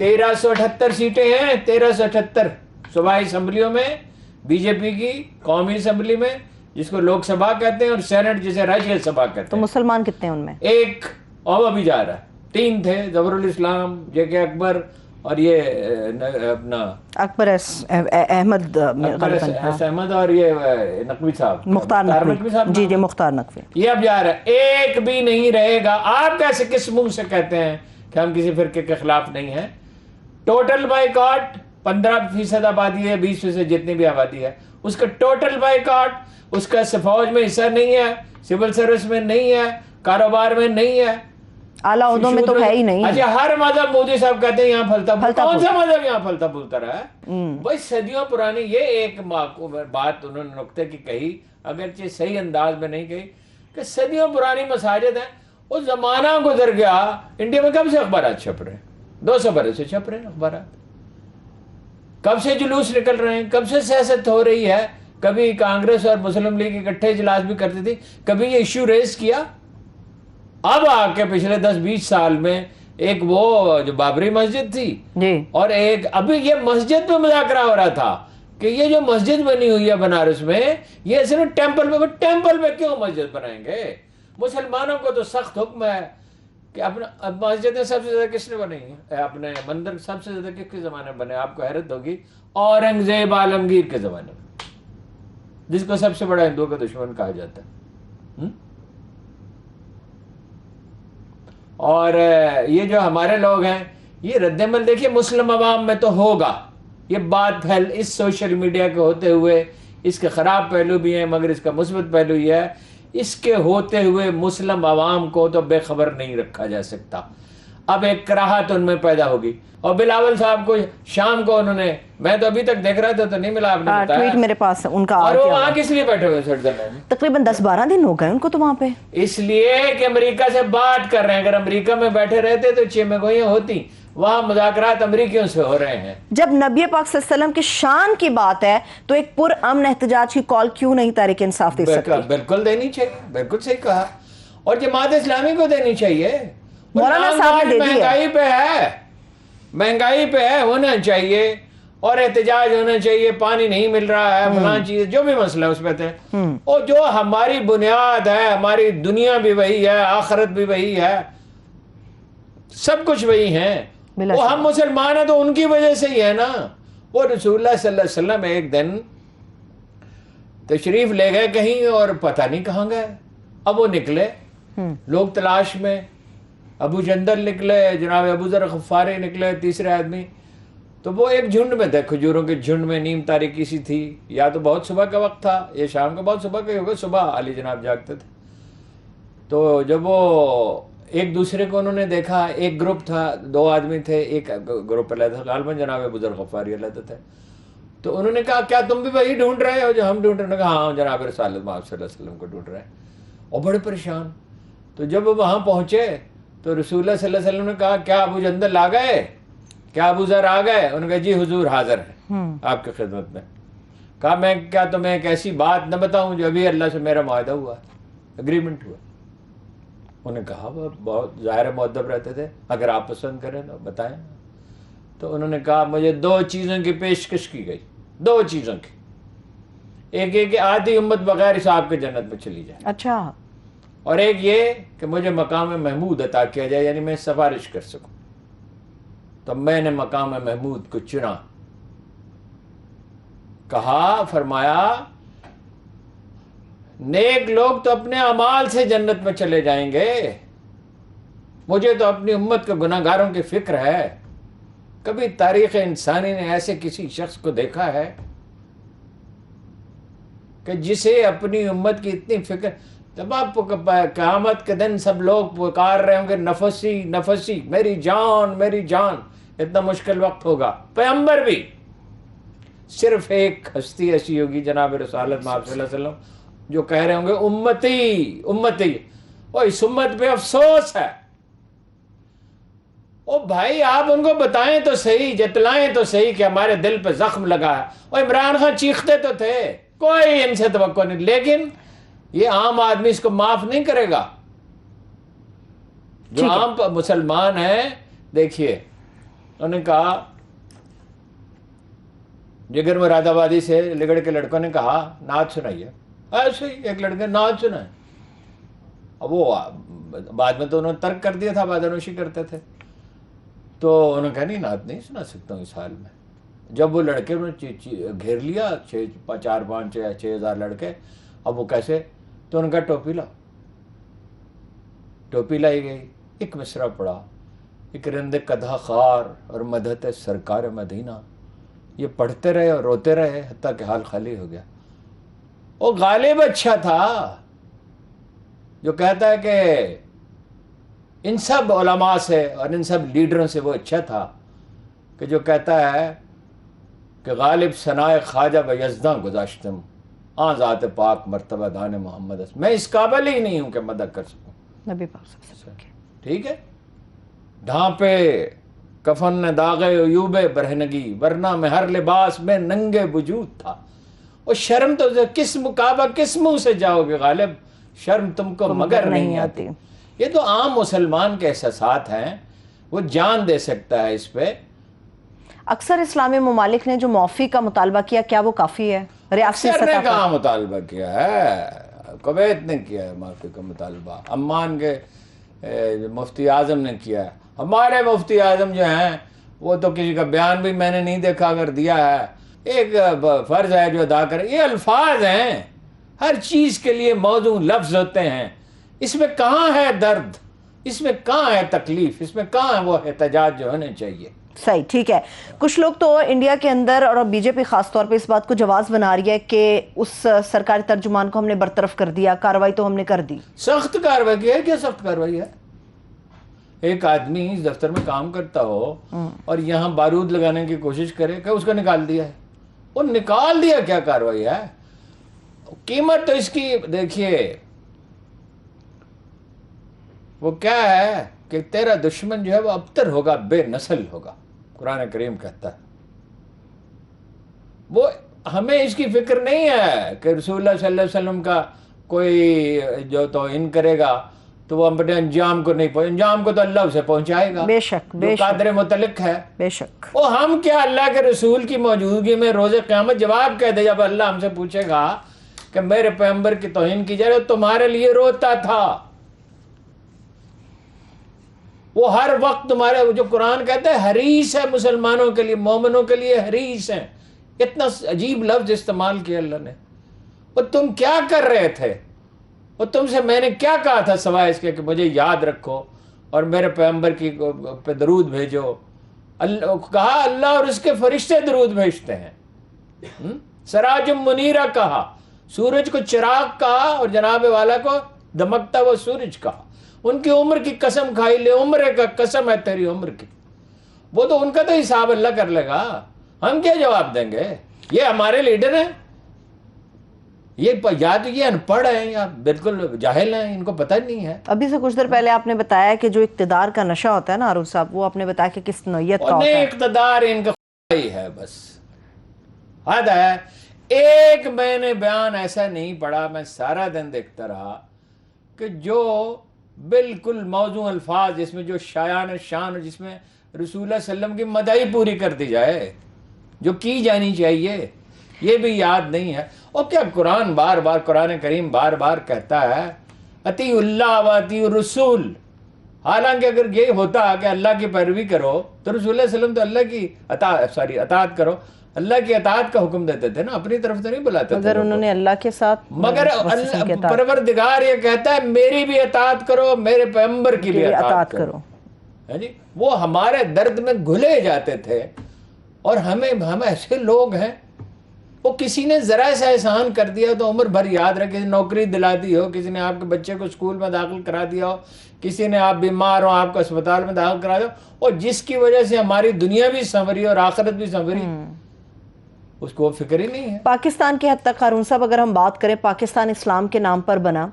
1378 سیٹیں ہیں, 1378 صوبائی اسمبلیوں میں بی جے پی کی, قومی اسمبلی میں جس کو لوک سبھا کہتے ہیں, اور سینٹ جسے راجیہ سبھا کہتے ہیں. تو مسلمان کتنے ہیں ان میں؟ ایک اور ابھی جا رہا ہے, 3 تھے, ظفر الاسلام, جے کے اکبر, اور یہ اپنا اکبر احمد احمد, اور یہ نقوی صاحب, مختار نقوی. جی جی, مختار نقوی. یہ اب جا رہا ہے, ایک بھی نہیں رہے گا. آپ کیسے کس منہ سے کہتے ہیں کہ ہم کسی فرقے کے خلاف نہیں ہیں؟ ٹوٹل بائیکاٹ, 15% آبادی ہے, 20% جتنی بھی آبادی ہے, اس کا ٹوٹل بائیکاٹ, اس کا فوج میں حصہ نہیں ہے, سول سروس میں نہیں ہے, کاروبار میں نہیں ہے, اعلیٰ عہدوں میں تو ہے ہی نہیں. اچھا, ہر مذہب مودی صاحب کہتے ہیں یہاں پھلتا پھولتا, کون سا مذہب یہاں پھلتا پھولتا رہا ہے بھائی؟ صدیوں پرانی یہ ایک بات انہوں نے نقطے کی کہی, اگرچہ صحیح انداز میں نہیں کہی, کہ صدیوں پرانی مساجد ہیں. وہ زمانہ گزر گیا. انڈیا میں کب سے اخبارات چھپ رہے ہیں؟ 200 برس سے چھپ رہے ہیں اخبارات. کب سے جلوس نکل رہے ہیں, کب سے سیاست ہو رہی ہے. کبھی کانگریس اور مسلم لیگ اکٹھے اجلاس بھی کرتی تھی, کبھی یہ ایشو ریز کیا. اب آ کے پچھلے 10-20 سال میں ایک وہ جو بابری مسجد تھی جی, اور ایک ابھی یہ مسجد پہ مذاکرہ ہو رہا تھا کہ یہ جو مسجد بنی ہوئی ہے بنارس میں, یہ صرف ٹیمپل پہ کیوں مسجد بنائیں گے؟ مسلمانوں کو تو سخت حکم ہے کہ اپنا مسجدیں سب سے زیادہ کس نے بنائی ہیں؟ اپنے مندر سب سے زیادہ کس کے زمانے میں بنے؟ آپ کو حیرت ہوگی, اورنگزیب عالمگیر کے زمانے میں, جس کو سب سے بڑا ہندوؤں کا دشمن کہا جاتا ہے. اور یہ جو ہمارے لوگ ہیں, یہ رد عمل دیکھیے مسلم عوام میں تو ہوگا. یہ بات پھیل اس سوشل میڈیا کے ہوتے ہوئے, اس کے خراب پہلو بھی ہیں مگر اس کا مثبت پہلو یہ ہے, اس کے ہوتے ہوئے مسلم عوام کو تو بے خبر نہیں رکھا جا سکتا. اب ایک کراہت ان میں پیدا ہوگی. اور بلاول صاحب کو شام کو انہوں نے, میں تو ابھی تک دیکھ رہا تھا تو نہیں ملا, آپ نے بتایا ٹویٹ میرے پاس ان کا. اور وہ وہاں کس لیے بیٹھے ہوئے سوئٹزرلینڈ میں؟ تقریباً 10-12 دن ہو گئے ان کو تو وہاں پہ. اس لیے کہ امریکہ سے بات کر رہے ہیں. اگر امریکہ میں بیٹھے رہتے تو چیمے گوئیاں ہوتی. وہاں مذاکرات امریکیوں سے ہو رہے ہیں. جب نبی پاک صلی اللہ علیہ وسلم کی شان کی بات ہے تو ایک پر امن احتجاج کی کال کیوں نہیں تحریک انصاف دے سکتی؟ بالکل دینی چاہیے, بالکل صحیح کہا. اور جماعت اسلامی کو دینی چاہیے. مولانا صاحب نے دے دی ہے. مہنگائی پہ ہے, مہنگائی پہ ہے, ہونا چاہیے. اور احتجاج ہونا چاہیے, پانی نہیں مل رہا ہے, فلاں چیز جو بھی مسئلہ اس پہ تھے. اور جو ہماری بنیاد ہے, ہماری دنیا بھی وہی ہے, آخرت بھی وہی ہے, سب کچھ وہی ہیں. وہ ہم مسلمان ہیں تو ان کی وجہ سے ہی ہے نا. وہ رسول اللہ صلی اللہ علیہ وسلم ایک دن تشریف لے گئے کہیں اور پتہ نہیں کہاں گئے. اب وہ نکلے لوگ تلاش میں, ابو جندل نکلے, جناب ابو ذر غفاری نکلے, تیسرے آدمی. تو وہ ایک جھنڈ میں تھے, کھجوروں کے جھنڈ میں, نیم تاریکی سی تھی. یا تو بہت صبح کا وقت تھا, یہ شام کا بہت صبح کا ہی ہوگا. صبح علی جناب جاگتے تھے. تو جب وہ ایک دوسرے کو انہوں نے دیکھا, ایک گروپ تھا, 2 آدمی تھے, ایک گروپ علیحدہ تھا, غالباً جناب ابو ذر غفاری علیحدہ تھے. تو انہوں نے کہا کیا تم بھی وہی ڈھونڈ رہے ہو جو ہم ڈھونڈ رہے ہیں؟ کہا ہاں جناب رسالت محمد صلی اللہ علیہ وسلم کو ڈھونڈ رہے ہیں. اور بڑے پریشان. تو جب وہ وہاں پہنچے تو رسول اللہ صلی اللہ علیہ وسلم نے کہا کیا ابو جندل آ گئے, کیا ابو ذر آ گئے؟ انہوں نے کہا جی حضور حاضر ہیں آپ کی خدمت میں. کہا میں کیا تمہیں ایک ایسی بات نہ بتاؤں جو ابھی اللہ سے میرا معاہدہ ہوا, اگریمنٹ ہوا. انہوں نے کہا وہ بہت ظاہر مؤدب رہتے تھے, اگر آپ پسند کریں تو بتائیں. تو انہوں نے کہا مجھے 2 چیزوں کی پیشکش کی گئی, 2 چیزوں کی. ایک یہ کہ آدھی امت بغیر حساب کے جنت میں چلی جائے. اچھا. اور ایک یہ کہ مجھے مقام محمود عطا کیا جائے, یعنی میں سفارش کر سکوں. تو میں نے مقام محمود کو چنا. کہا, فرمایا نیک لوگ تو اپنے اعمال سے جنت میں چلے جائیں گے, مجھے تو اپنی امت کے گناہ گاروں کی فکر ہے. کبھی تاریخ انسانی نے ایسے کسی شخص کو دیکھا ہے کہ جسے اپنی امت کی اتنی فکر؟ جب آپ قیامت کے دن سب لوگ پکار رہے ہوں گے نفسی نفسی, میری جان میری جان, اتنا مشکل وقت ہوگا. پیغمبر بھی صرف ایک ہستی ایسی ہوگی جناب رسالت محمد صلی اللہ علیہ وسلم جو کہہ رہے ہوں گے امتی امتی. وہ اس امت پہ افسوس ہے. او بھائی آپ ان کو بتائیں تو صحیح, جتلائیں تو صحیح کہ ہمارے دل پہ زخم لگا ہے. اور عمران خان چیختے تو تھے, کوئی ان سے توقع نہیں, لیکن یہ عام آدمی اس کو معاف نہیں کرے گا. جو عام مسلمان ہیں, دیکھیے انہوں نے کہا جگر مراد آبادی سے لگڑ کے لڑکوں نے کہا نعت سنائیے. ایسے ہی ایک لڑکے نعت سنائے. اب وہ بعد میں تو انہوں نے ترک کر دیا تھا, بادنوشی کرتے تھے, تو انہوں نے کہا نہیں نعت نہیں سنا سکتا ہوں اس حال میں. جب وہ لڑکے انہوں نے گھیر لیا 4-5-6 ہزار لڑکے, اب وہ کیسے, تو انہوں نے کہا ٹوپی لاؤ. ٹوپی لائی گئی, ایک مصرع پڑا, ایک رند قدح خار اور مدحت سرکار مدینہ. یہ پڑھتے رہے اور روتے رہے حتیٰ کہ حال خالی ہو گیا. وہ غالب اچھا تھا جو کہتا ہے کہ ان سب علماء سے اور ان سب لیڈروں سے وہ اچھا تھا کہ جو کہتا ہے کہ غالب ثنائے خواجہ بیزداں گذاشتم آن ذات پاک مرتبہ دان محمد. میں اس قابل ہی نہیں ہوں کہ مدح کر سکوں. نبی پاک صلی اللہ علیہ وسلم کی. ٹھیک ہے, ڈھانپے کفن نے داغے عیوب برہنگی ورنہ میں ہر لباس میں ننگے وجود تھا. اور شرم تو کس مقابہ کس منہ سے جاؤ گے غالب, شرم تم کو مگر نہیں آتی. یہ تو عام مسلمان کے احساسات ہیں, وہ جان دے سکتا ہے اس پہ. اکثر اسلامی ممالک نے جو معافی کا مطالبہ کیا, کیا وہ کافی ہے ریاستی سر نے سطح پر؟ کہاں مطالبہ کیا ہے, کویت نے کیا ہے معافی کا مطالبہ, عمان کے مفتی اعظم نے کیا ہے. ہمارے مفتی اعظم جو ہیں وہ تو کسی کا بیان بھی میں نے نہیں دیکھا, اگر دیا ہے ایک فرض ہے جو ادا کرے. یہ الفاظ ہیں, ہر چیز کے لیے موضوع لفظ ہوتے ہیں. اس میں کہاں ہے درد, اس میں کہاں ہے تکلیف, اس میں کہاں ہے وہ احتجاج جو ہونے چاہیے. صحیح, ٹھیک ہے. کچھ لوگ تو انڈیا کے اندر اور بی جے پی خاص طور پہ اس بات کو جواز بنا رہی ہے کہ اس سرکاری ترجمان کو ہم نے برطرف کر دیا, کارروائی تو ہم نے کر دی. سخت کارروائی کی ہے, کیا سخت کارروائی ہے. ایک آدمی اس دفتر میں کام کرتا ہو اور یہاں بارود لگانے کی کوشش کرے کہ اس کو نکال دیا ہے. وہ نکال دیا, کیا کارروائی ہے. قیمت تو اس کی دیکھیے, وہ کیا ہے کہ تیرا دشمن جو ہے وہ ابتر ہوگا, بے نسل ہوگا, قرآن کریم کہتا ہے. وہ ہمیں اس کی فکر نہیں ہے کہ رسول اللہ صلی اللہ علیہ وسلم کا کوئی جو توہین کرے گا تو وہ اپنے انجام کو نہیں انجام کو تو اللہ اسے پہنچائے گا, بے شک, جو قادر متعلق ہے. بے شک. وہ ہم کیا اللہ کے رسول کی موجودگی میں روز قیامت جواب کہہ دے, جب اللہ ہم سے پوچھے گا کہ میرے پیغمبر کی توہین کی جائے, تمہارے لیے روتا تھا. وہ ہر وقت تمہارے, جو قرآن کہتا ہے حریص ہے مسلمانوں کے لیے, مومنوں کے لیے حریص ہیں. اتنا عجیب لفظ استعمال کیا اللہ نے. وہ تم کیا کر رہے تھے, وہ تم سے میں نے کیا کہا تھا سوائے اس کے کہ مجھے یاد رکھو اور میرے پیغمبر کی پہ درود بھیجو. کہا اللہ اور اس کے فرشتے درود بھیجتے ہیں. سراج منیرہ کہا, سورج کو چراغ کہا, اور جناب والا کو دمکتا ہوا سورج کہا. ان کی عمر کی قسم کھائی, لے عمر کا قسم ہے تیری عمر کی. وہ تو ان کا تو حساب اللہ کر لے گا, ہم کیا جواب دیں گے. یہ ہمارے لیڈر ہیں, یہ یا تو یہ ان پڑھ ہیں یا بالکل جاہل ہیں, ان کو پتہ نہیں ہے. ابھی سے کچھ دیر پہلے آپ نے بتایا کہ جو اقتدار کا نشہ ہوتا ہے نا ہارون صاحب, وہ آپ نے بتایا کہ کس نوعیت کا ہوتا ہے. اقتدار ان کا ہی ہے, بس حد ہے. ایک میں نے بیان ایسا نہیں پڑھا, میں سارا دن دیکھتا رہا کہ جو بالکل موضوع الفاظ جس میں جو شایان شان اور جس میں رسول اللہ صلی اللہ علیہ وسلم کی مداحی پوری کر دی جائے جو کی جانی چاہیے, یہ بھی یاد نہیں ہے. اور کیا قرآن بار بار, قرآن کریم بار بار کہتا ہے اطیعوا اللہ و اطیعوا الرسول. حالانکہ اگر یہ ہوتا کہ اللہ کی پیروی کرو تو رسول اللہ علیہ وسلم تو اللہ کی اطاعت کرو, اللہ کی اطاعت کا حکم دیتے تھے نا, اپنی طرف سے نہیں بلاتے تھے. مگر انہوں نے اللہ کے ساتھ, مگر پروردگار یہ کہتا ہے میری بھی اطاعت کرو, میرے پیغمبر کی بھی اطاعت کرو. جی, وہ ہمارے درد میں گھلے جاتے تھے. اور ہم ایسے لوگ ہیں, وہ کسی نے ذرا سا احسان کر دیا تو عمر بھر یاد رکھے. کسی نے نوکری دلا دی ہو, کسی نے آپ کے بچے کو اسکول میں داخل کرا دیا ہو, کسی نے آپ بیمار ہو آپ کو اسپتال میں داخل کرا دیا, اور جس کی وجہ سے ہماری دنیا بھی سنوری اور آخرت بھی سنوری, اس کو فکر ہی نہیں ہے. پاکستان کی حد تک ہارون صاحب اگر ہم بات کریں, پاکستان اسلام کے نام پر بنا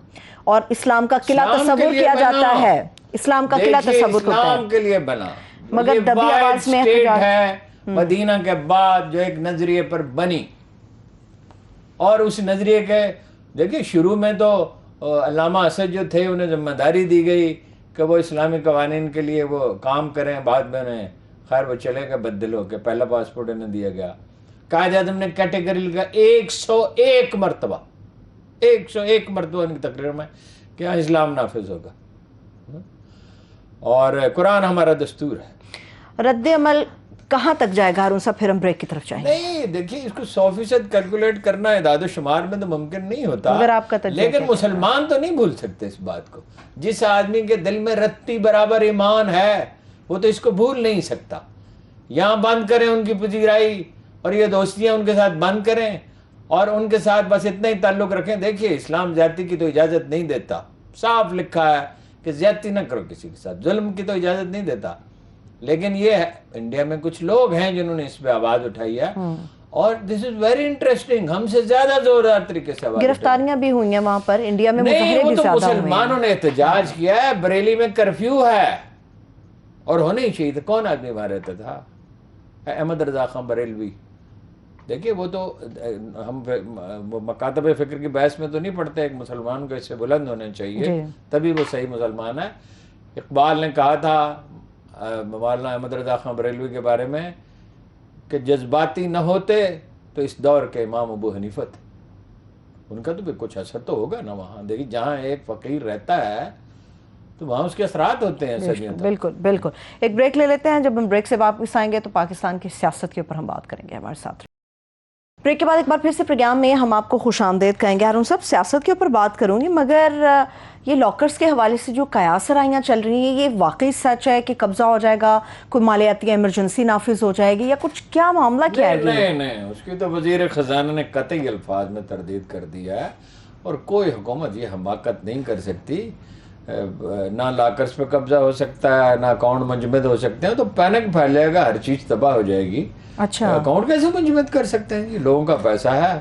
اور اسلام کا قلعہ تصور کیا جاتا ہے, اسلام کا قلعہ تصور ہوتا ہے, اسلام کے لیے بنا, مگر دبی آواز میں ہے مدینہ کے بعد جو ایک نظریے پر بنی. اور اس نظریے کے دیکھیں شروع میں تو علامہ اسد جو تھے انہیں ذمہ داری دی گئی کہ وہ اسلامی قوانین کے لیے وہ کام کریں, بعد میں انہیں خیر وہ چلے گئے بدل ہو کے, پہلا پاسپورٹ انہیں دیا گیا. قائد اعظم نے کیٹیگری لگا 101 مرتبہ 101 مرتبہ ان کی تقریر میں کہ اسلام نافذ ہوگا, اور قرآن ہمارا دستور ہے. رد عمل کہاں تک جائے گا ہارون صاحب؟ پھر ہم بریک کی طرف جائیں گے. نہیں دیکھیے, اس کو 100% کیلکولیٹ کرنا اعداد و شمار میں تو ممکن نہیں ہوتا, اگر آپ کا تجربہ لیکن مسلمان تو نہیں بھول سکتے اس بات کو. جس آدمی کے دل میں رتی برابر ایمان ہے وہ تو اس کو بھول نہیں سکتا. یہاں بند کریں ان کی پذیرائی اور یہ دوستیاں ان کے ساتھ بند کریں, اور ان کے ساتھ بس اتنا ہی تعلق رکھیں. دیکھیے اسلام زیادتی کی تو اجازت نہیں دیتا, صاف لکھا ہے کہ زیادتی نہ کرو کسی کے ساتھ, ظلم کی تو اجازت نہیں دیتا. لیکن یہ ہے انڈیا میں کچھ لوگ ہیں جنہوں نے اس پہ آواز اٹھائی ہے, اور دس از ویری انٹرسٹنگ, ہم سے زیادہ زوردار طریقے سے آواز گرفتاریاں بھی ہوئی ہیں وہاں پر, انڈیا میں نہیں, مظاہرے وہ بھی تو زیادہ ہوئے ہیں. مسلمانوں نے احتجاج کیا ہے. بریلی میں کرفیو ہے اور ہونا ہی چاہیے تھا. کون آدمی وہاں رہتا تھا؟ احمد رضا خان بریلوی. دیکھیے وہ تو ہم مکاتب فکر کی بحث میں تو نہیں پڑھتے, ایک مسلمان کو اس سے بلند ہونا چاہیے تبھی وہ صحیح مسلمان ہے. اقبال نے کہا تھا مولانا احمد رضا خان بریلوی کے بارے میں کہ جذباتی نہ ہوتے تو اس دور کے امام ابو حنیفہ تھے. ان کا تو بھی کچھ اثر تو ہوگا نا وہاں. دیکھیے جہاں ایک فقیر رہتا ہے تو وہاں اس کے اثرات ہوتے ہیں صدیوں تک. بالکل بالکل. ایک بریک لے لیتے ہیں, جب ہم بریک سے واپس آئیں گے تو پاکستان کی سیاست کے اوپر ہم بات کریں گے. ہمارے ساتھ بریک کے بعد ایک بار پھر سے پروگرام میں ہم آپ کو خوش آمدید کہیں گے. ہارون صاحب سیاست کے اوپر بات کروں گی, مگر یہ لاکرز کے حوالے سے جو قیاس سرائیاں چل رہی ہیں, یہ واقعی سچ ہے کہ قبضہ ہو جائے گا, کوئی مالیاتی ایمرجنسی نافذ ہو جائے گی, یا کچھ کیا معاملہ کیا ہے؟ نہیں, اس کی تو وزیر خزانہ نے قطعی الفاظ میں تردید کر دیا ہے, اور کوئی حکومت یہ حماقت نہیں کر سکتی. نہ لاکرز پہ قبضہ ہو سکتا ہے, نہ اکاؤنٹ منجمد ہو سکتے ہیں. تو پینک پھیل جائے گا, ہر چیز تباہ ہو جائے گی. اچھا, اکاؤنٹ کیسے منجمد کر سکتے ہیں؟ یہ لوگوں کا پیسہ ہے,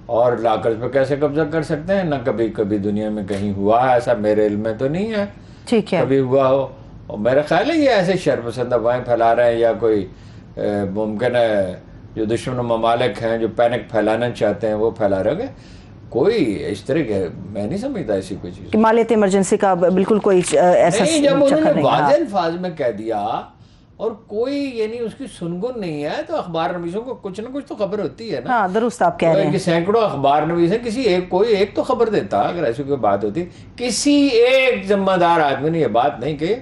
اور لاکرز پہ کیسے قبضہ کر سکتے ہیں؟ نہ کبھی دنیا میں کہیں ہوا ہے ایسا, میرے علم میں تو نہیں ہے ٹھیک ہے کبھی ہوا ہو. اور میرا خیال ہے یہ ایسے شرپسند افواہیں پھیلا رہے ہیں, یا کوئی ممکن ہے جو دشمن ممالک ہیں جو پینک پھیلانا چاہتے ہیں وہ پھیلا رہے ہیں. کوئی اس طرح کے میں نہیں سمجھتا ایسی کوئی چیز. مالیاتی ایمرجنسی کا بالکل کوئی ایسا نہیں, جب انہوں نے واضح نہیں. الفاظ میں کہہ دیا اور کوئی یعنی اس کی سنگن نہیں ہے, تو اخبار نویسوں کو کچھ نہ کچھ تو خبر ہوتی ہے نا. ہاں درست آپ کہہ رہے ہیں. سینکڑوں اخبار نویس ہیں, کسی ایک کوئی ایک تو خبر دیتا. اگر ایسی کوئی بات ہوتی, کسی ایک ذمہ دار آدمی نے یہ بات نہیں کہی,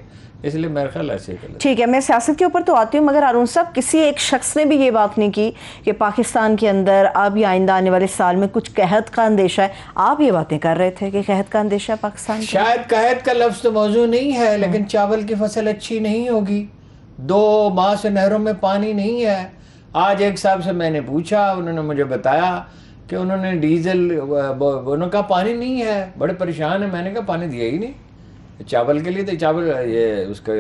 اس لیے میرا خیال ایسے ہی. ٹھیک ہے, میں سیاست کے اوپر تو آتی ہوں, مگر ہارون صاحب کسی ایک شخص نے بھی یہ بات نہیں کی کہ پاکستان کے اندر اب یا آئندہ آنے والے سال میں کچھ قحط کا اندیشہ ہے. آپ یہ باتیں کر رہے تھے کہ قحط کا اندیشہ ہے پاکستان کا. شاید قحط کا لفظ تو موضوع نہیں ہے, لیکن چاول کی فصل اچھی نہیں ہوگی. 2 ماہ سے نہروں میں پانی نہیں ہے. آج ایک صاحب سے میں نے پوچھا, انہوں نے مجھے بتایا کہ انہوں نے ڈیزل, انہوں کا پانی نہیں ہے, بڑے پریشان ہیں. میں نے کہا پانی دیا ہی نہیں چاول کے لیے, تو چاول یہ اس کا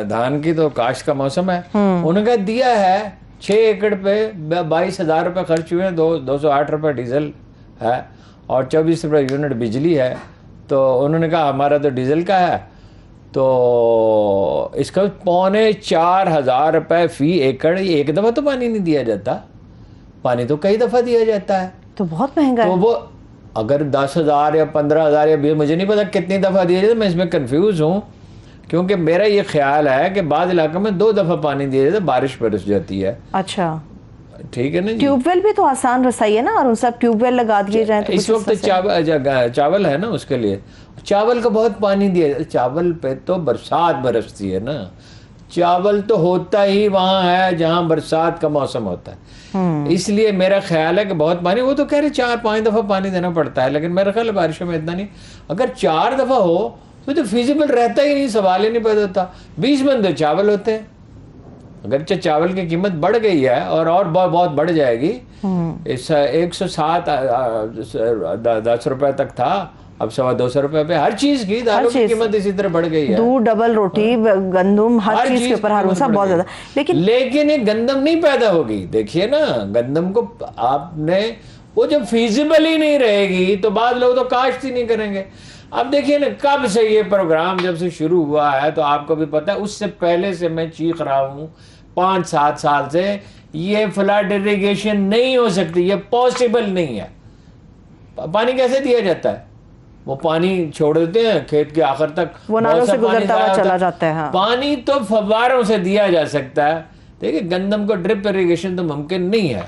دھان کی تو کاشت کا موسم ہے. انہوں نے کہا دیا ہے 6 ایکڑ پہ 22,000 روپے خرچ ہوئے ہیں, 208 روپے ڈیزل ہے اور 24 روپے یونٹ بجلی ہے. تو انہوں نے کہا ہمارا تو ڈیزل کا ہے, تو اس کا 3,400 روپے فی ایکڑ. ایک دفعہ تو پانی نہیں دیا جاتا, پانی تو کئی دفعہ دیا جاتا ہے. تو بہت مہنگا ہے. تو وہ اگر 10,000 یا 15,000 یا 20, مجھے نہیں پتا کتنی دفعہ دیا جاتا, میں اس میں کنفیوز ہوں. کیونکہ میرا یہ خیال ہے کہ بعض علاقوں میں 2 دفعہ پانی دیا جاتا ہے, بارش برس جاتی ہے. اچھا ٹھیک ہے نا جی. ٹیوب ویل بھی تو آسان رسائی ہے نا ہارون صاحب, ٹیوب ویل لگا دیے جائیں تو اس وقت چاول ہے نا, اس کے لیے چاول کو بہت پانی دیا جاتا. چاول پہ تو برسات برستی ہے نا, چاول تو ہوتا ہی وہاں ہے جہاں برسات کا موسم ہوتا ہے. اس لیے میرا خیال ہے کہ بہت پانی, وہ تو کہہ رہے 4-5 دفعہ پانی دینا پڑتا ہے, لیکن میرا خیال ہے بارشوں میں اتنا نہیں. اگر 4 دفعہ ہو تو فیزیبل رہتا ہی نہیں, سوال ہی نہیں پیدا ہوتا. 20 من تو چاول ہوتے ہیں. اگرچہ چاول کی قیمت بڑھ گئی ہے اور بہت بڑھ جائے گی. 107 10 روپے تک تھا, اب 250 روپے پہ. ہر چیز کی دالوں کی قیمت اسی طرح بڑھ گئی ہے. دودھ, ڈبل روٹی, گندم, ہر چیز کے اوپر ہارون صاحب بہت زیادہ. لیکن یہ گندم نہیں پیدا ہوگی. دیکھیے نا, گندم کو آپ نے وہ جب فیزیبل ہی نہیں رہے گی تو بعض لوگ تو کاشت ہی نہیں کریں گے. اب دیکھیے نا, کب سے یہ پروگرام جب سے شروع ہوا ہے, تو آپ کو بھی پتا ہے, اس سے پہلے سے میں چیخ رہا ہوں 5-7 سال سے, یہ فلڈ اریگیشن نہیں ہو سکتی, یہ پاسبل نہیں ہے. پانی کیسے دیا جاتا ہے؟ وہ پانی چھوڑ دیتے ہیں کھیت کے آخر تک, وہ نالوں سے گزرتا ہوا چلا جاتا ہے. ہاں پانی تو فواروں سے دیا جا سکتا ہے. دیکھیں گندم کو ڈرپ اریگیشن تو ممکن نہیں ہے,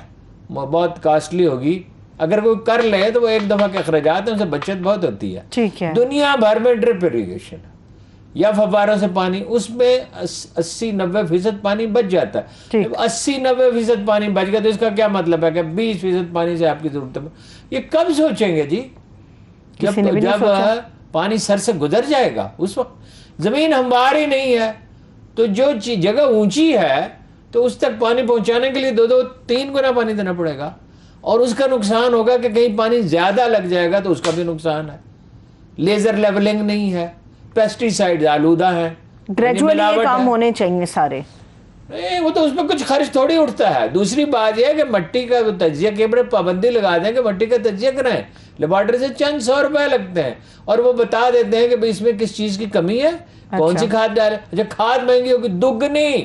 بہت کاسٹلی ہوگی. اگر کوئی کر لے تو وہ ایک دفعہ کے اخراجات ہیں, ان سے بچت بہت ہوتی ہے. ٹھیک ہے. دنیا بھر میں ڈرپ اریگیشن یا فواروں سے پانی, اس میں 80-90% پانی بچ جاتا ہے. 80-90% پانی بچ گیا تو اس کا کیا مطلب ہے کہ 20% پانی سے آپ کی ضرورت ہے. یہ کب سوچیں گے جی؟ جب پانی سر سے گزر جائے گا اس وقت. زمین ہموار ہی نہیں ہے تو جو جگہ اونچی ہے تو اس تک پانی پہنچانے کے لیے 2-3 گنا پانی دینا پڑے گا, اور اس کا نقصان ہوگا کہ کہیں پانی زیادہ لگ جائے گا تو اس کا بھی نقصان ہے. لیزر لیولنگ نہیں ہے, پیسٹی سائیڈ آلودہ ہیں, گریجولی یہ کام ہونے چاہیے سارے. وہ تو اس پہ کچھ خرچ تھوڑی اٹھتا ہے. دوسری بات یہ ہے کہ مٹی کا تجزیہ کے بڑے پابندی لگا دیں کہ مٹی کا تجزیہ کریں, لیبارٹری سے چند 100 روپے لگتے ہیں اور وہ بتا دیتے ہیں کہ اس میں کس چیز کی کمی ہے, کون سی کھاد ڈالے. اچھا کھاد مہنگی ہوگی,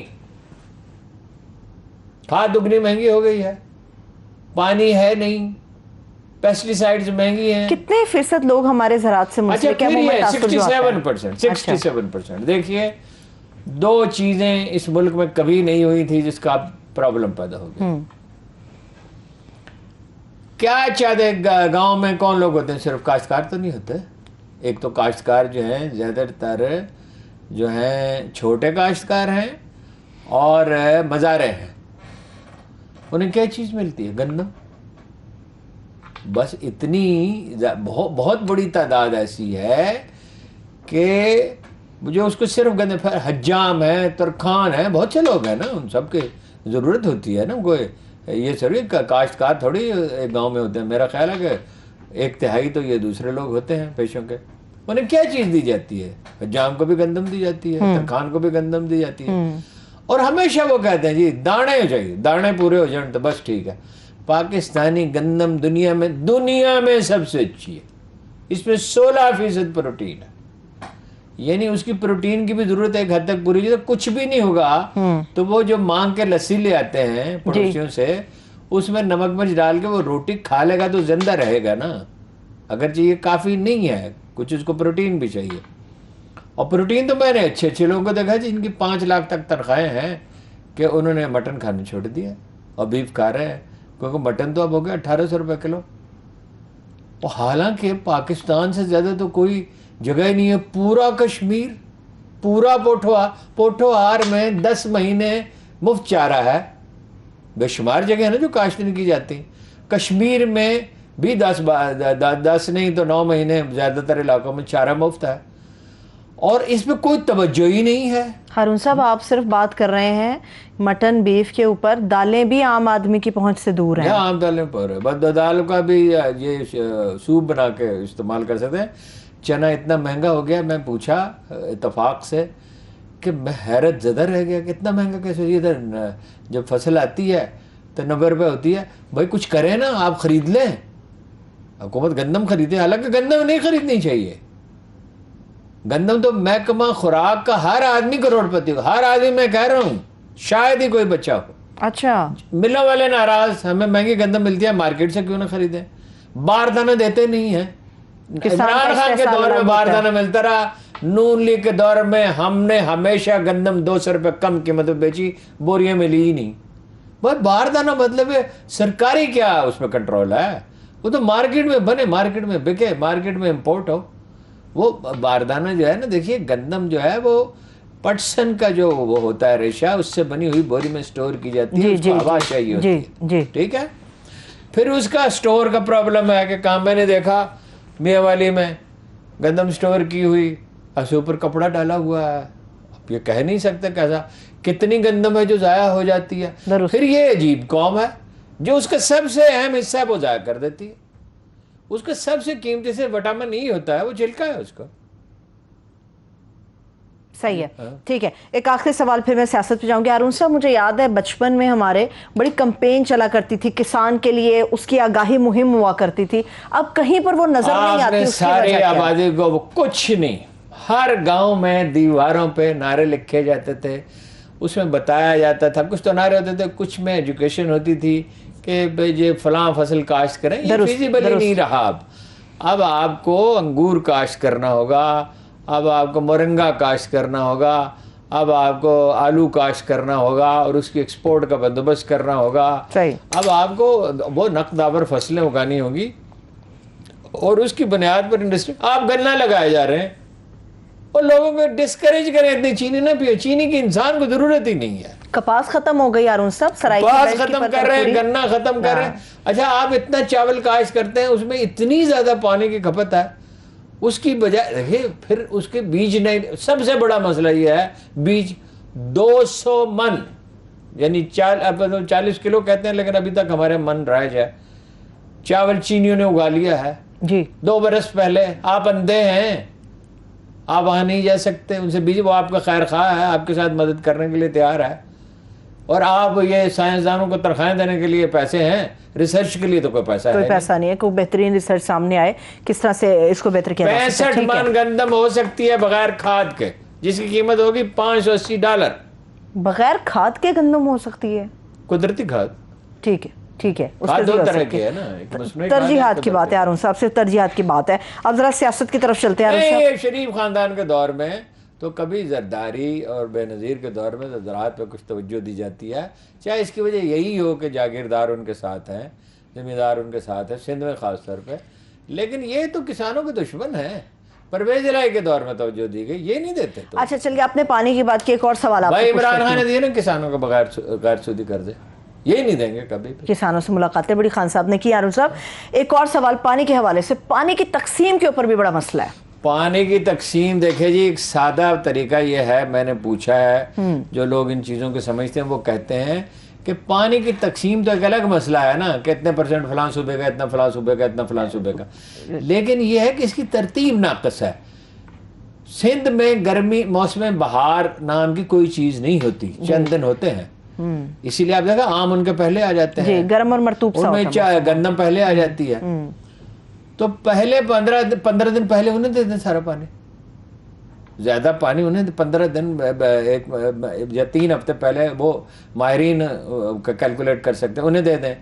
کھاد دگنی مہنگی ہو گئی ہے, پانی ہے نہیں, پیسٹی سائیڈز مہنگی ہیں. کتنے فیصد لوگ ہمارے زراعت سے منسلک ہیں؟ 67%. دیکھیے 2 چیزیں اس ملک میں کبھی نہیں ہوئی تھی جس کا پرابلم پیدا ہو گیا. کیا چاہتے گاؤں میں کون لوگ ہوتے ہیں؟ صرف کاشتکار تو نہیں ہوتے. ایک تو کاشتکار جو ہیں زیادہ تر جو ہیں چھوٹے کاشتکار ہیں اور مزارے ہیں. انہیں کیا چیز ملتی ہے؟ گندم. بس اتنی بہت بڑی تعداد ایسی ہے کہ جو اس کو صرف گندم. حجام ہے, ترکھان ہے, بہت سے لوگ ہیں نا, ان سب کی ضرورت ہوتی ہے نا. کوئی یہ سر کاشتکار تھوڑی ایک گاؤں میں ہوتے ہیں. میرا خیال ہے کہ 1/3 تو یہ دوسرے لوگ ہوتے ہیں پیشوں کے. انہیں کیا چیز دی جاتی ہے؟ حجام کو بھی گندم دی جاتی ہے, ترکھان کو بھی گندم دی جاتی ہے, اور ہمیشہ وہ کہتے ہیں جی دانے چاہیے, دانے پورے ہو جائیں تو بس ٹھیک ہے. پاکستانی گندم دنیا میں سب سے اچھی ہے. اس میں 16% پروٹین ہے, یعنی اس کی پروٹین کی بھی ضرورت ایک حد تک پوری. تو کچھ بھی نہیں ہوگا تو وہ جو مانگ کے لسی لے آتے ہیں پڑوسیوں سے, اس میں نمک مرچ ڈال کے وہ روٹی کھا لے گا تو زندہ رہے گا نا. اگرچہ یہ کافی نہیں ہے, کچھ اس کو پروٹین بھی چاہیے. اور پروٹین تو میں نے اچھے لوگوں کو دیکھا جن کی 5 لاکھ تک تنخواہیں ہیں کہ انہوں نے مٹن کھانا چھوڑ دیا اور بیف کھا رہے ہیں, کیونکہ مٹن تو اب ہو گیا 1800 روپے کلو. اور حالانکہ پاکستان سے زیادہ تو کوئی جگہ ہی نہیں ہے. پورا کشمیر, پورا پوٹھوہار میں 10 مہینے مفت چارہ ہے. بے شمار جگہ ہے نا جو کاشت نہیں کی جاتی. کشمیر میں بھی 10 نہیں تو 9 مہینے زیادہ تر علاقوں میں چارہ مفت ہے, اور اس میں کوئی توجہ ہی نہیں ہے. ہارون صاحب آپ صرف بات کر رہے ہیں مٹن بیف کے اوپر, دالیں بھی عام آدمی کی پہنچ سے دور ہیں. عام دالیں پر ہے, بس دال کا بھی یہ سوپ بنا کے استعمال کر سکتے ہیں. چنا اتنا مہنگا ہو گیا, میں پوچھا اتفاق سے کہ میں حیرت زدہ رہ گیا کہ اتنا مہنگا کیسے. ادھر جب فصل آتی ہے تو 90 روپے ہوتی ہے. بھائی کچھ کریں نا, آپ خرید لیں. حکومت گندم خریدے, حالانکہ گندم نہیں خریدنی چاہیے. گندم تو محکمہ خوراک کا ہر آدمی کروڑپتی ہو, ہر آدمی. میں کہہ رہا ہوں شاید ہی کوئی بچہ ہو. اچھا, ملوں والے ناراض, ہمیں مہنگی گندم ملتی ہے, مارکیٹ سے کیوں نہ خریدیں. باردانہ دیتے نہیں ہیں. عمران خان کے دور میں باردانہ ملتا رہا, نون لیگ کے دور میں ہم نے ہمیشہ گندم 200 روپے کم قیمت میں بیچی, بوریاں ملی ہی نہیں. بس باردانہ مطلب ہے سرکاری کیا اس میں کنٹرول ہے. وہ تو مارکیٹ میں بنے, مارکیٹ میں بکے, مارکیٹ میں امپورٹ ہو. وہ باردانہ جو ہے نا, دیکھیے گندم جو ہے وہ پٹسن کا جو وہ ہوتا ہے ریشہ, اس سے بنی ہوئی بوری میں سٹور کی جاتی ہے. اس کو ہوا چاہیے ہوتی ہے, ٹھیک ہے. پھر اس کا سٹور کا پرابلم ہے کہ کام میں نے دیکھا میاں والی میں گندم سٹور کی ہوئی, اس اوپر کپڑا ڈالا ہوا ہے. اب یہ کہہ نہیں سکتے کیسا, کتنی گندم ہے جو ضائع ہو جاتی ہے. پھر یہ عجیب قوم ہے جو اس کا سب سے اہم حصہ ہے وہ ضائع کر دیتی ہے. اس کا سب سے قیمتی سے وٹامن نہیں ہوتا ہے, وہ چھلکا ہے اس کا. صحیح ہے, ٹھیک ہے. ایک آخری سوال پھر میں سیاست پہ جاؤں گی. ہارون صاحب مجھے یاد ہے بچپن میں ہمارے بڑی کمپین چلا کرتی تھی کسان کے لیے, اس کی آگاہی مہم ہوا کرتی تھی. اب کہیں پر وہ نظر نہیں آتی. آپ نے سارے آبادی کو کچھ نہیں, ہر گاؤں میں دیواروں پہ نعرے لکھے جاتے تھے, اس میں بتایا جاتا تھا. کچھ تو نعرے ہوتے تھے, کچھ میں ایجوکیشن ہوتی تھی کہ یہ فلاں فصل کاشت کریں. یہ فیزیبل ہی نہیں رہا. اب اب آپ کو انگور کاشت کرنا ہوگا، اب آپ کو مرنگا کاشت کرنا ہوگا، اب آپ کو آلو کاشت کرنا ہوگا اور اس کی ایکسپورٹ کا بندوبست کرنا ہوگا. صحیح. اب آپ کو وہ نقد آور فصلیں اگانی ہوگی اور اس کی بنیاد پر انڈسٹری. آپ گنا لگائے جا رہے ہیں اور لوگوں کو ڈسکریج کریں اتنی چینی نہ پیو. چینی کی انسان کو ضرورت ہی نہیں ہے. کپاس ختم ہو گئی ہارون صاحب، سرائیکی کپاس بیلٹ کی ختم فصل کر رہے ہیں، پوری. گنا ختم کر رہے ہیں. اچھا آپ اتنا چاول کاشت کرتے ہیں، اس میں اتنی زیادہ پانی کی کھپت ہے، اس کی بجائے دیکھیے پھر اس کے بیج نہیں. سب سے بڑا مسئلہ یہ ہے بیج 200 من یعنی 40 کلو کہتے ہیں لیکن ابھی تک ہمارے من رائج ہے. چاول چینیوں نے اگا لیا ہے جی 2 برس پہلے. آپ اندھے ہیں، آپ وہاں نہیں جا سکتے ان سے بیج. وہ آپ کا خیر خواہ ہے، آپ کے ساتھ مدد کرنے کے لیے تیار ہے، اور آپ یہ سائنسدانوں کو تنخواہیں دینے کے لیے پیسے ہیں، ریسرچ کے لیے تو کوئی پیسہ ہے کوئی پیسہ نہیں ہے. کوئی بہترین ریسرچ سامنے آئے کس طرح سے اس کو بہتر کیا جا سکتا ہے. 65 من گندم ہو سکتی ہے بغیر کھاد کے، جس کی قیمت ہوگی $580. بغیر کھاد کے گندم ہو سکتی ہے؟ قدرتی کھاد. ٹھیک ہے ٹھیک ہے، اس کھاد پہ بھی 2 ہو طرح سکتی کی ہے. ہے نا، ایک مصنوعی کھاد ہے، ترجیحات کی قدرتی بات ہے ہارون صاحب، صرف ترجیحات کی بات ہے. اب ذرا سیاست کی طرف چلتے ہیں ہارون صاحب. نہیں، شریف خاندان کے دور میں تو کبھی زرداری اور بے نظیر کے دور میں زراعت پہ کچھ توجہ دی جاتی ہے. چاہے اس کی وجہ یہی ہو کہ جاگیردار ان کے ساتھ ہیں، ذمہ دار ان کے ساتھ ہیں، سندھ میں خاص طور پہ. لیکن یہ تو کسانوں کے دشمن ہیں. پرویز الہی کے دور میں توجہ دی گئی، یہ نہیں دیتے. تو اچھا چلیے، آپ نے پانی کی بات کی، ایک اور سوال آپ بھائی سے عمران پوچھتے خان ہیں. نے دیے نا کسانوں کو بغیر غیر سودی قرضے، یہی نہیں دیں گے کبھی بھی. کسانوں سے ملاقاتیں بڑی خان صاحب نے کی. ہارون صاحب ایک اور سوال پانی کے حوالے سے، پانی کی تقسیم کے اوپر بھی بڑا مسئلہ ہے. پانی کی تقسیم دیکھیں جی، ایک سادہ طریقہ یہ ہے، میں نے پوچھا ہے جو لوگ ان چیزوں کو سمجھتے ہیں وہ کہتے ہیں کہ پانی کی تقسیم تو ایک الگ مسئلہ ہے نا، کہ اتنے % فلاں صوبے کا، اتنا فلاں صوبے کا، اتنا فلاں صوبے کا. لیکن یہ ہے کہ اس کی ترتیب ناقص ہے. سندھ میں گرمی موسم بہار نام کی کوئی چیز نہیں ہوتی، چند دن ہوتے ہیں. اسی لیے آپ دیکھا آم ان کے پہلے آ جاتے ہیں، جی گرم اور مرطوب سا ان میں ہوتا ہے. گندم پہلے آ جاتی ہے. تو پہلے 15 دن پہلے انہیں دے دیں سارا پانی. زیادہ پانی انہیں 15 دن یا 3 ہفتے پہلے وہ ماہرین کیلکولیٹ کر سکتے ہیں، انہیں دے دیں.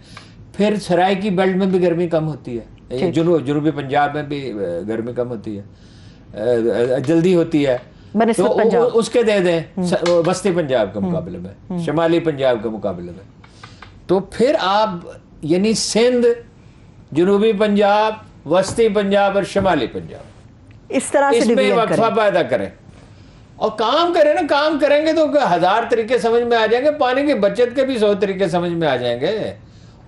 پھر سرائیکی بیلٹ میں بھی گرمی کم ہوتی ہے، جنوبی پنجاب میں بھی گرمی کم ہوتی ہے، جلدی ہوتی ہے، تو اس کے دے دیں وسطی پنجاب کے مقابلے میں، شمالی پنجاب کے مقابلے میں. تو پھر آپ یعنی سندھ، جنوبی پنجاب، وسطی پنجاب اور شمالی پنجاب، اس طرح سے اس میں ڈویژن وقفہ کریں پیدا کریں اور کام کریں نا. کام کریں گے تو 1000 طریقے سمجھ میں آ جائیں گے. پانی کی بچت کے بھی 100 طریقے سمجھ میں آ جائیں گے.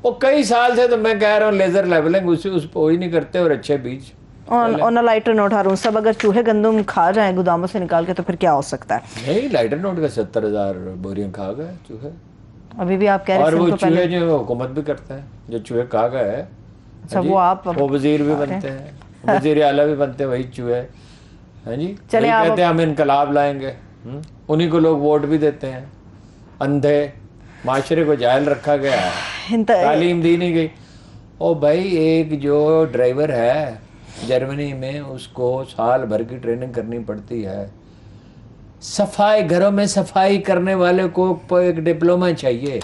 اور کئی سال سے تو میں کہہ رہا ہوں لیزر لیبلنگ اس پہ وہی نہیں کرتے، اور اچھے بیج. آن لائٹر نوٹ ہارون صاحب، اگر چوہے گندم کھا جائیں گوداموں سے نکال کے تو پھر کیا ہو سکتا ہے؟ نہیں، لائٹر نوٹ کا 70,000 بوریاں کھا گئے چوہے. ابھی بھی آپ کہہ رہے اور ہیں وہ چوہے جو حکومت بھی کرتے ہیں، جو چوہے کھا گئے ہیں وہ وزیر بھی بنتے ہیں، وزیر اعلیٰ بھی بنتے ہیں وہی چوہے. ہاں جی، وہی کہتے ہیں ہم انقلاب لائیں گے. انہی کو لوگ ووٹ بھی دیتے ہیں. اندھے معاشرے کو جاہل رکھا گیا ہے، تعلیم دی نہیں گئی. او بھائی، ایک جو ڈرائیور ہے جرمنی میں، اس کو سال بھر کی ٹریننگ کرنی پڑتی ہے. صفائی گھروں میں صفائی کرنے والے کو ایک ڈپلومہ چاہیے.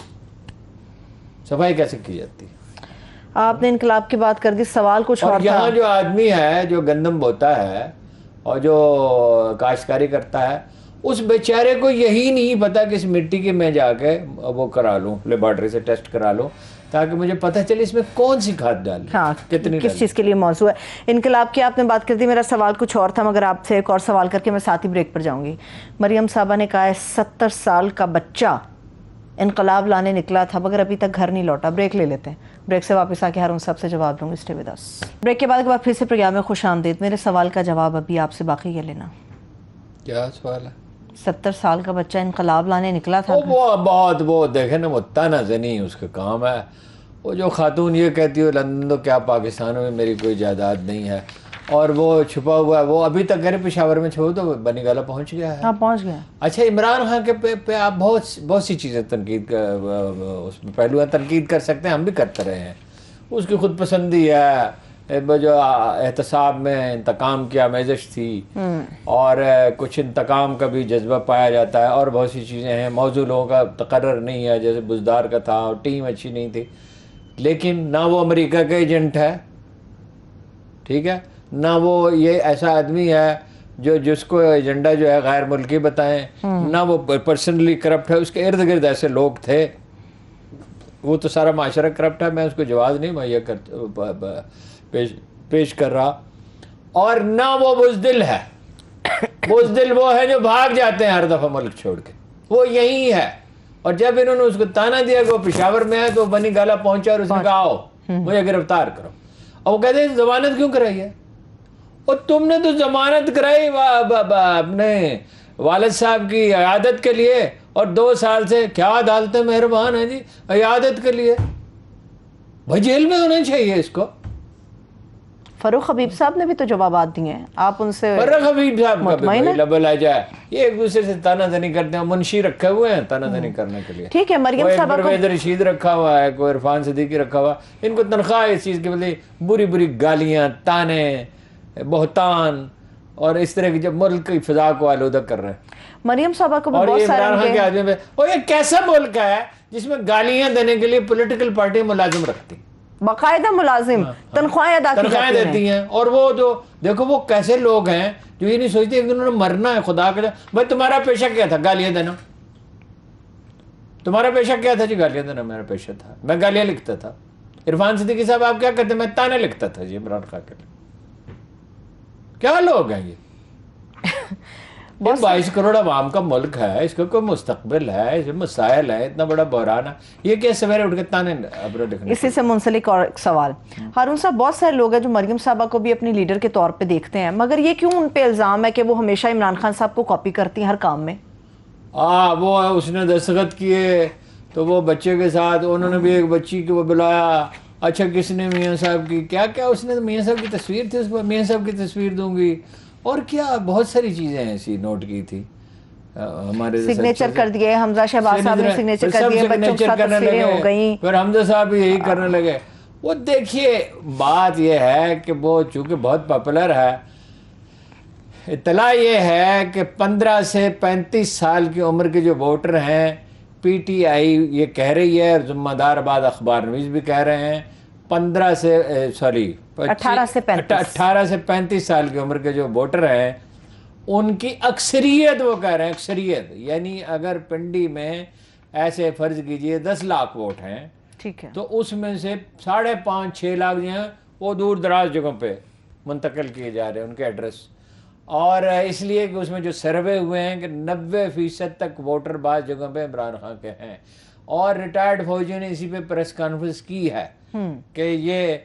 صفائی کیسے کی جاتی ہے؟ آپ نے انقلاب کی بات کر دی، سوال کچھ اور اور تھا. یہاں جو آدمی ہے جو گندم بوتا ہے اور جو کاشتکاری کرتا ہے، اس بیچارے کو یہی نہیں پتا کہ اس مٹی کی میں جا کے وہ کرا لوں، لیبارٹری سے ٹیسٹ کرا لوں، تاکہ مجھے پتہ چلے اس میں کون سی کھاد ڈالنی، کتنی کس چیز کے لیے موضوع ہے. انقلاب کی آپ نے بات کر دی، میرا سوال کچھ اور تھا، مگر آپ سے ایک اور سوال کر کے میں ساتھ ہی بریک پر جاؤں گی. مریم صاحبہ نے کہا ہے 70 سال کا بچہ انقلاب لانے نکلا تھا مگر ابھی تک گھر نہیں لوٹا. بریک لے لیتے ہیں، بریک سے واپس آ کے ہارون صاحب سے جواب دوں گی. Stay with us. بریک کے بعد پھر سے پروگرام میں خوش آمدید. میرے سوال کا جواب ابھی آپ سے باقی یہ لینا. کیا سوال ہے؟ 70 سال کا بچہ انقلاب لانے نکلا تھا. وہ بہت وہ دیکھیں نا، وہ تانا زنی اس کا کام ہے. وہ جو خاتون یہ کہتی ہے لندن تو کیا پاکستان میں میری کوئی جائیداد نہیں ہے، اور وہ چھپا ہوا ہے، وہ ابھی تک گھر پشاور میں چھوڑ تو بنی گالا پہنچ گیا ہے. ہاں پہنچ گیا. اچھا، عمران خان کے پہ آپ بہت سی چیزیں تنقید اس میں پہلو تنقید کر سکتے ہیں، ہم بھی کرتے رہے ہیں. اس کی خود پسندی ہے، جو احتساب میں انتقام کی آمیزش تھی، اور کچھ انتقام کا بھی جذبہ پایا جاتا ہے، اور بہت سی چیزیں ہیں. موضوع لوگوں کا تقرر نہیں ہے، جیسے بزدار کا تھا، اور ٹیم اچھی نہیں تھی. لیکن نہ وہ امریکہ کا ایجنٹ ہے، ٹھیک ہے نہ وہ یہ ایسا آدمی ہے جس کو ایجنڈا جو ہے غیر ملکی بتائیں, نہ وہ پرسنلی کرپٹ ہے. اس کے ارد گرد ایسے لوگ تھے. وہ تو سارا معاشرہ کرپٹ ہے, میں اس کو جواز نہیں مہیا پیش کر رہا. اور نہ وہ بزدل ہے. بزدل وہ ہے جو بھاگ جاتے ہیں ہر دفعہ ملک چھوڑ کے, وہ یہی ہے. اور جب انہوں نے اس کو تانا دیا کہ وہ پشاور میں ہے تو بنی گالا پہنچا اور اس نے کہا آؤ مجھے گرفتار کرو. اور وہ کہتے ہیں ضمانت کیوں کرائی ہے؟ اور تم نے تو ضمانت کرائی اپنے والد صاحب کی عیادت کے لیے, اور 2 سال سے کیا عدالتیں مہربان ہیں جی عیادت کے لیے. بھائی جیل میں ہونا چاہیے اس کو. فاروق حبیب صاحب نے بھی تو جوابات دیے ہیں, آپ ان سے فاروق حبیب صاحب کا بھی لبل آ جائے. یہ ایک دوسرے سے تانا زنی کرتے ہیں, منشی رکھے ہوئے ہیں تانا زنی کرنے کے لیے. ٹھیک ہے, مریم صاحبہ کو پرویز رشید رکھا ہوا ہے, کوئی عرفان صدیقی رکھا ہوا. ان کو تنخواہ اس چیز کے بدلے بری بری گالیاں, تانے, بہتان اور اس طرح کی جب ملک کی فضا کو آلودہ کر رہے ہیں. مریم صاحبہ کو بھی اور بہت یہ سارے عمران خان کے آدمی میں اور یہ کیسا ملک ہے جس میں گالیاں دینے کے لیے پولیٹیکل پارٹی ملازم رکھتی, باقاعدہ ملازم تنخواہیں ادا کی تنخواہیں دیتی ہیں. اور وہ جو دیکھو وہ کیسے لوگ ہیں جو یہ نہیں سوچتے کہ انہوں نے مرنا ہے. خدا کے بھائی تمہارا پیشہ کیا تھا؟ گالیاں دینا. تمہارا پیشہ کیا تھا جی؟ گالیاں دینا میرا پیشہ تھا, میں گالیاں لکھتا تھا. عرفان صدیقی صاحب آپ کیا کرتے؟ میں تانے لکھتا تھا جی عمران خان کے لیے. کیا لوگ ہیں یہ؟ 22 کروڑ عوام کا ملک ہے, اس کا کوئی مستقبل ہے, اس میں مسائل ہے, اتنا بڑا بحران ہے, یہ کیا سویرے اٹھ کے تانے لکھنے. اسی سے منسلک اور ایک سوال, ہارون صاحب بہت سارے لوگ ہیں جو مریم صاحبہ کو بھی اپنی لیڈر کے طور پہ دیکھتے ہیں, مگر یہ کیوں ان پہ الزام ہے کہ وہ ہمیشہ عمران خان صاحب کو کاپی کرتی ہیں ہر کام میں؟ وہ اس نے دستخط کیے تو وہ بچے کے ساتھ انہوں نے بھی ایک بچی کو بلایا. اچھا کس نے؟ میاں صاحب کی. کیا کیا اس نے میاں صاحب کی تصویر تھی, اس پر میاں صاحب کی تصویر دوں گی, اور کیا بہت ساری چیزیں ایسی نوٹ کی تھی. ہمارے سگنیچر کر دیے, حمزہ شہباز صاحب نے سگنیچر کر دیے, بچوں کے ساتھ تصویریں ہو گئیں, پھر حمزہ صاحب بھی یہی کرنے لگے. وہ دیکھیے بات یہ ہے کہ وہ چونکہ بہت پاپولر ہے, اطلاع یہ ہے کہ 15 سے 35 سال کی عمر کے جو ووٹر ہیں, پی ٹی آئی یہ کہہ رہی ہے, اور ذمہ دار بعض اخبار نویس بھی کہہ رہے ہیں, 18 سے 35 سال کی عمر کے جو ووٹر ہیں ان کی اکثریت, وہ کہہ رہے ہیں اکثریت, یعنی اگر پنڈی میں ایسے فرض کیجئے 10 لاکھ ووٹ ہیں, ٹھیک ہے, تو اس میں سے 5.5-6 لاکھ جو ہیں وہ دور دراز جگہوں پہ منتقل کیے جا رہے ہیں ان کے ایڈریس. اور اس لیے کہ اس میں جو سروے ہوئے ہیں کہ 90% تک ووٹر بعض جگہوں پہ عمران خان کے ہیں. اور ریٹائرڈ فوجیوں نے اسی پہ پریس کانفرنس کی ہے کہ یہ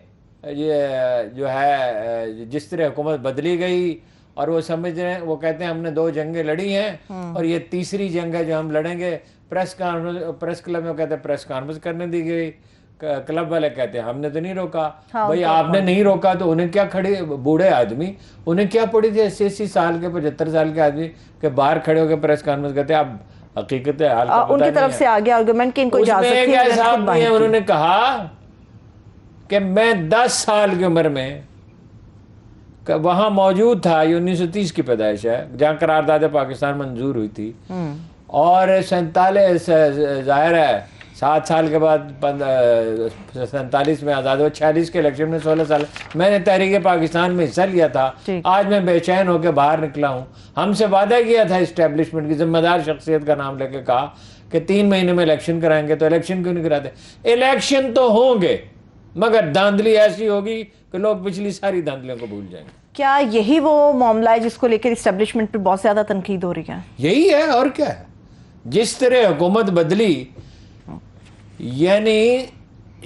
جو ہے جس طرح حکومت بدلی گئی, اور وہ سمجھ رہے ہیں, وہ کہتے ہیں ہم نے 2 جنگیں لڑی ہیں اور یہ تیسری جنگ ہے جو ہم لڑیں گے. پریس کلب میں کہتے ہیں پریس کانفرنس کرنے دی گئی, کلب والے کہتے ہیں ہم نے تو نہیں روکا. بھائی آپ نے نہیں روکا تو انہیں کیا کھڑے بوڑھے آدمی, انہیں کیا پڑی تھی 80 سال کے 75 سال کے آدمی کہ باہر کھڑے ہو کے پریس کانفرنس کرتے ہیں. اب حقیقت حال کا ان کی طرف سے آگے آرگومنٹ کہ ان کو اجازت تھی, انہوں نے کہا کہ میں 10 سال کی عمر میں وہاں موجود تھا, یہ 1930 کی پیدائش ہے جہاں قرارداد پاکستان منظور ہوئی تھی, اور 47 ظاہر ہے 7 سال کے بعد 47 میں آزاد ہوا, 46 کے الیکشن میں 16 سال میں نے تحریک پاکستان میں حصہ لیا تھا. آج میں بے چین ہو کے باہر نکلا ہوں. ہم سے وعدہ کیا تھا اسٹیبلشمنٹ کی ذمہ دار شخصیت کا نام لے کے, کہا کہ 3 مہینے میں الیکشن کرائیں گے, تو الیکشن کیوں نہیں کراتے؟ الیکشن تو ہوں گے مگر دھاندلی ایسی ہوگی کہ لوگ پچھلی ساری دھاندلیوں کو بھول جائیں گے. کیا یہی وہ معاملہ ہے جس کو لے کر اسٹیبلشمنٹ پہ بہت زیادہ تنقید ہو رہی ہے؟ یہی ہے اور کیا ہے. جس طرح حکومت بدلی, یعنی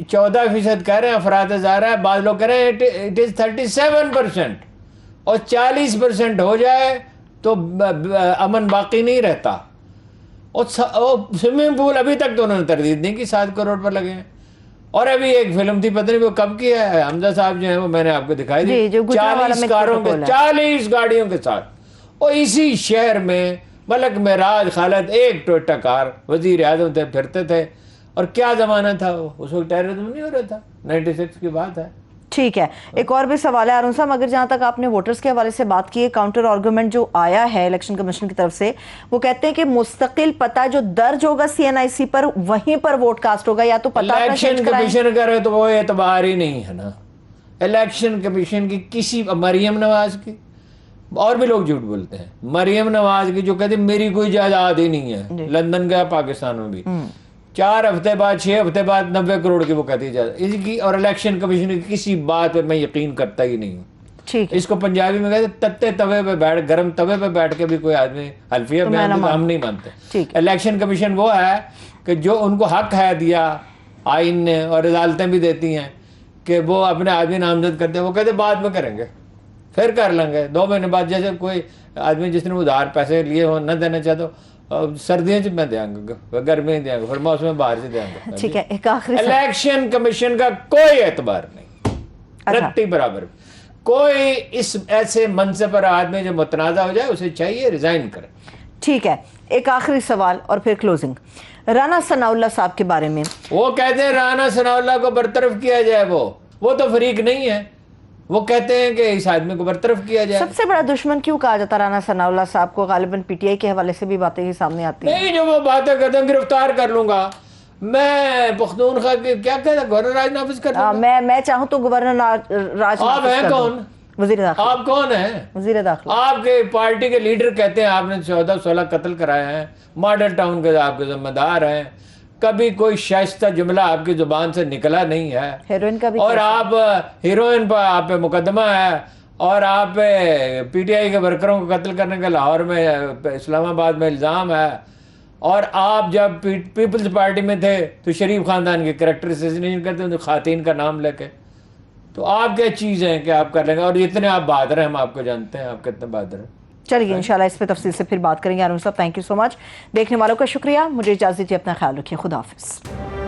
14% کہہ رہے ہیں افراد ہزار ہے, بعض لوگ کہہ رہے ہیں اٹ از 37%, اور 40% ہو جائے تو امن باقی نہیں رہتا. اور سوئمنگ پول ابھی تک تو انہوں نے تردید نہیں کی, 7 کروڑ پر لگے ہیں. اور ابھی ایک فلم تھی پتہ نہیں وہ کب کی ہے, حمزہ صاحب جو ہیں وہ میں نے آپ کو دکھائی دی, 40 کاروں کے 40 گاڑیوں کے ساتھ, اور اسی شہر میں ملک معراج خالد ایک ٹویوٹا کار وزیر اعظم تھے, پھرتے تھے. اور کیا زمانہ تھا وہ, اس وقت ٹیررزم نہیں ہو رہا تھا, 96 کی بات ہے. ٹھیک ہے, ایک اور بھی سوال ہے ہارون صاحب, اگر جہاں تک آپ نے ووٹرز کے حوالے سے بات کی ہے, کاؤنٹر آرگومنٹ جو آیا ہے الیکشن کمیشن کی طرف سے, وہ کہتے ہیں کہ مستقل پتہ جو درج ہوگا CNIC پر وہیں پر ووٹ کاسٹ ہوگا, یا تو پتہ الیکشن کمیشن کرے تو وہ اعتبار ہی نہیں ہے نا. الیکشن کمیشن کی کسی مریم نواز کی، اور بھی لوگ جھوٹ بولتے ہیں، مریم نواز کی جو کہتے ہیں میری کوئی جائیداد ہی نہیں ہے، لندن گیا پاکستان میں بھی 4 ہفتے بعد 6 ہفتے بعد 90 کروڑ کی وہ کہتی ہے جائیداد اس کی، اور الیکشن کمیشن کی کسی بات پہ میں یقین کرتا ہی نہیں ہوں۔ ٹھیک ہے، اس کو پنجابی میں کہتے ہیں تتے توے پہ بیٹھ، گرم توے پہ بیٹھ کے بھی کوئی آدمی حلفیہ بیان دیتا، ہم نہیں مانتے۔ ٹھیک الیکشن کمیشن وہ ہے کہ جو ان کو حق ہے دیا آئین نے، اور عدالتیں بھی دیتی ہیں کہ وہ اپنے آدمی نامزد کرتے ہیں، وہ کہتے بعد میں کریں گے، پھر کر لیں گے 2 مہینے بعد۔ جیسے کوئی آدمی جس نے ادھار پیسے لیے ہو نہ دینا چاہتا ہو، سردیوں میں دیں گے، گرمی میں دیں گے، پھر موسم باہر سے دیں گے۔ ٹھیک ہے، ایک آخری الیکشن کمیشن کا کوئی اعتبار نہیں، رتی برابر۔ کوئی اس ایسے منصب پر آدمی جو متنازع ہو جائے اسے چاہیے ریزائن کرے۔ ٹھیک ہے، ایک آخری سوال اور پھر کلوزنگ۔ رانا ثناء اللہ صاحب کے بارے میں وہ کہتے ہیں رانا ثناء اللہ کو برطرف کیا جائے، وہ تو فریق نہیں ہے، وہ کہتے ہیں کہ اس آدمی کو برطرف کیا جائے۔ سب سے بڑا دشمن کیوں کہا جاتا رانا ثناء اللہ صاحب کو؟ غالباً پی ٹی آئی کے حوالے سے بھی باتیں ہی سامنے آتی ہیں۔ نہیں، جو وہ باتیں کرتے ہیں گرفتار کر لوں گا میں، پختونخوا کے کیا کہتا ہے گورنر راج نافذ کر دوں گا۔ میں چاہوں تو گورنر راج آپ ہیں کون؟ وزیر داخلہ۔ آپ کون ہیں؟ وزیر داخلہ۔ آپ کے پارٹی کے لیڈر کہتے ہیں آپ نے 14-16 قتل کرائے ہیں، ماڈل ٹاؤن کے آپ کے ذمہ دار ہیں، کبھی کوئی شائستہ جملہ آپ کی زبان سے نکلا نہیں ہے، ہیروئن کا بھی اور آپ ہیروئن پر آپ پہ مقدمہ ہے، اور آپ پی ٹی آئی کے ورکروں کو قتل کرنے کا لاہور میں اسلام آباد میں الزام ہے، اور آپ جب پیپلز پارٹی میں تھے تو شریف خاندان کے کریکٹر اسیسینیشن کرتے ہیں خواتین کا نام لے کے، تو آپ کیا چیز ہیں کہ آپ کر لیں گے؟ اور اتنے آپ بہادر ہیں، ہم آپ کو جانتے ہیں آپ کتنے بہادر ہیں۔ چلیے انشاءاللہ اس پہ تفصیل سے پھر بات کریں گے۔ ہارون صاحب تھینک یو سو مچ، دیکھنے والوں کا شکریہ، مجھے اجازت دیجیے، اپنا خیال رکھیے، خدا حافظ۔